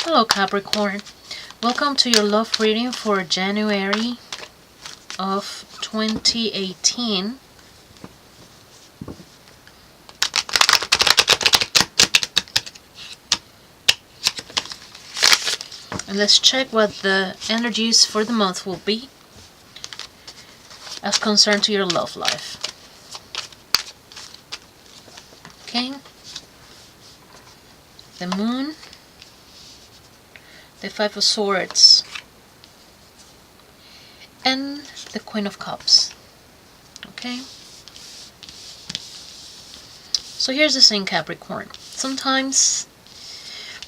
Hello Capricorn, welcome to your love reading for January of 2018. And let's check what the energies for the month will be as concerned to your love life. Okay, the Moon, the Five of Swords, and the Queen of Cups. Okay, so here's the thing, Capricorn. Sometimes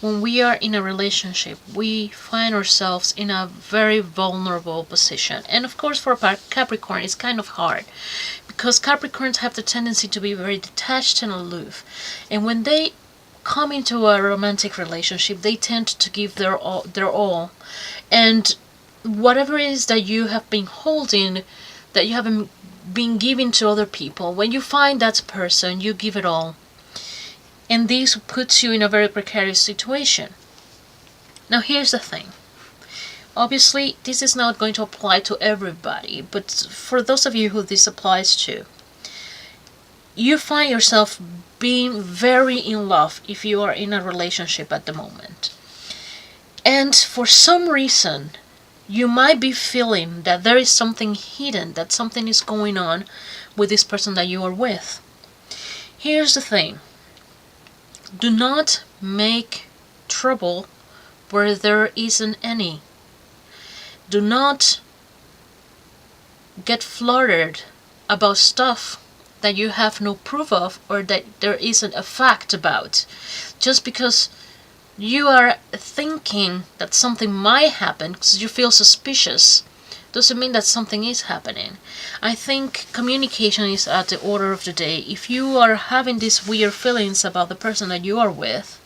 when we are in a relationship, we find ourselves in a very vulnerable position. And of course, for Capricorn, it's kind of hard because Capricorns have the tendency to be very detached and aloof. And when they come into a romantic relationship, they tend to give their all. And whatever it is that you have been holding, that you haven't been giving to other people, when you find that person, you give it all. And this puts you in a very precarious situation. Now here's the thing. Obviously, this is not going to apply to everybody, but for those of you who this applies to, you find yourself being very in love if you are in a relationship at the moment. And for some reason, you might be feeling that there is something hidden, that something is going on with this person that you are with. Here's the thing. Do not make trouble where there isn't any. Do not get fluttered about stuff that you have no proof of or that there isn't a fact about. Just because you are thinking that something might happen because you feel suspicious doesn't mean that something is happening. I think communication is at the order of the day. If you are having these weird feelings about the person that you are with,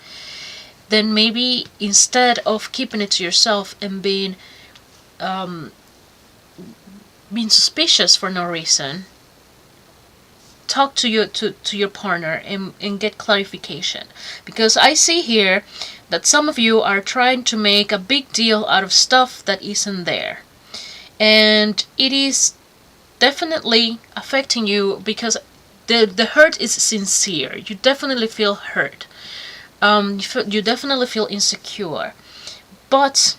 then maybe instead of keeping it to yourself and being suspicious for no reason, talk to your partner and get clarification. Because I see here that some of you are trying to make a big deal out of stuff that isn't there. And it is definitely affecting you because the hurt is sincere. You definitely feel hurt. You definitely feel insecure. But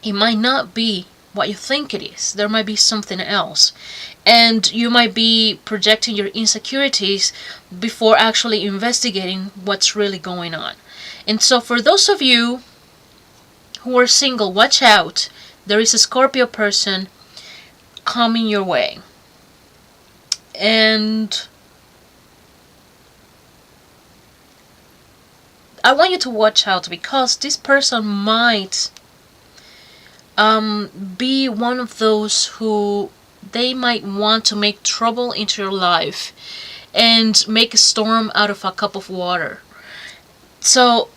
it might not be what you think it is. There might be something else. And you might be projecting your insecurities before actually investigating what's really going on. And so for those of you who are single, watch out. There is a Scorpio person coming your way. And I want you to watch out because this person might be one of those who they might want to make trouble into your life and make a storm out of a cup of water. So,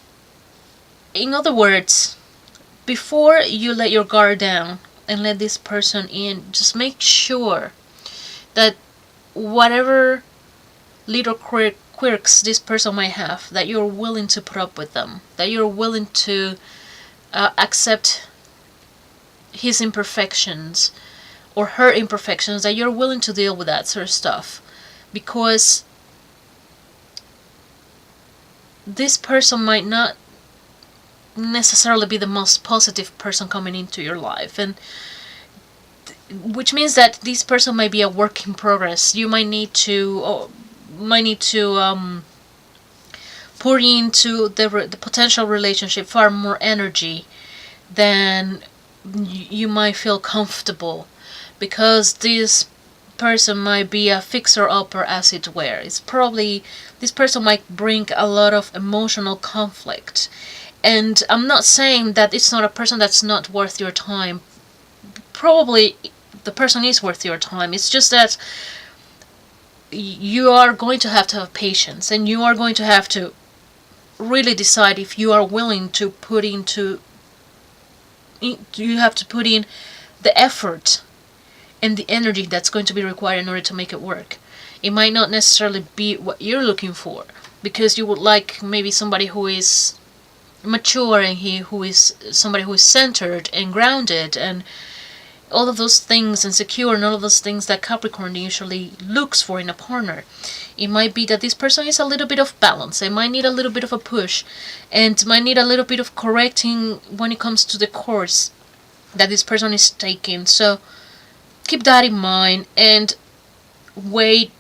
in other words, before you let your guard down and let this person in, just make sure that whatever little quirks this person might have, that you're willing to put up with them, that you're willing to accept his imperfections or her imperfections, that you're willing to deal with that sort of stuff. Because this person might not necessarily be the most positive person coming into your life, and which means that this person might be a work in progress. You might need to pour into the potential relationship far more energy than you might feel comfortable, because this person might be a fixer-upper, as it were. It's probably, this person might bring a lot of emotional conflict. And I'm not saying that it's not a person that's not worth your time. Probably the person is worth your time. It's just that you are going to have patience, and you are going to have to really decide if you are willing to put into, you have to put in the effort and the energy that's going to be required in order to make it work. It might not necessarily be what you're looking for, because you would like maybe somebody who is mature, and he who is somebody who is centered and grounded, and all of those things, and secure, and all of those things that Capricorn usually looks for in a partner. It might be that this person is a little bit of balance. They might need a little bit of a push, and might need a little bit of correcting when it comes to the course that this person is taking. So keep that in mind, and weigh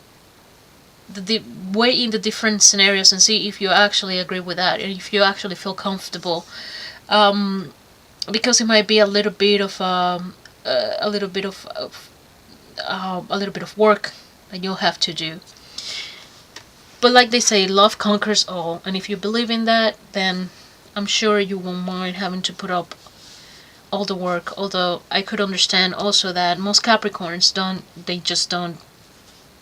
weigh in the different scenarios and see if you actually agree with that, and if you actually feel comfortable. Because it might be a little bit of a little bit of a little bit of work that you'll have to do. But like they say, love conquers all, and if you believe in that, then I'm sure you won't mind having to put up all the work. Although I could understand also that most Capricorns don't, they just don't,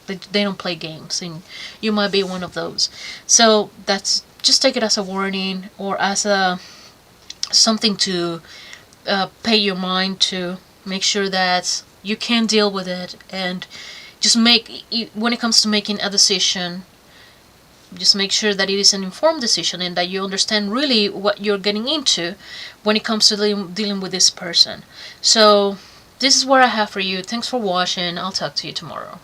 they don't play games, and you might be one of those. So that's, just take it as a warning, or as a something to pay your mind to, make sure that you can deal with it, and just make, when it comes to making a decision, just make sure that it is an informed decision, and that you understand really what you're getting into when it comes to dealing with this person. So this is what I have for you. Thanks for watching. I'll talk to you tomorrow.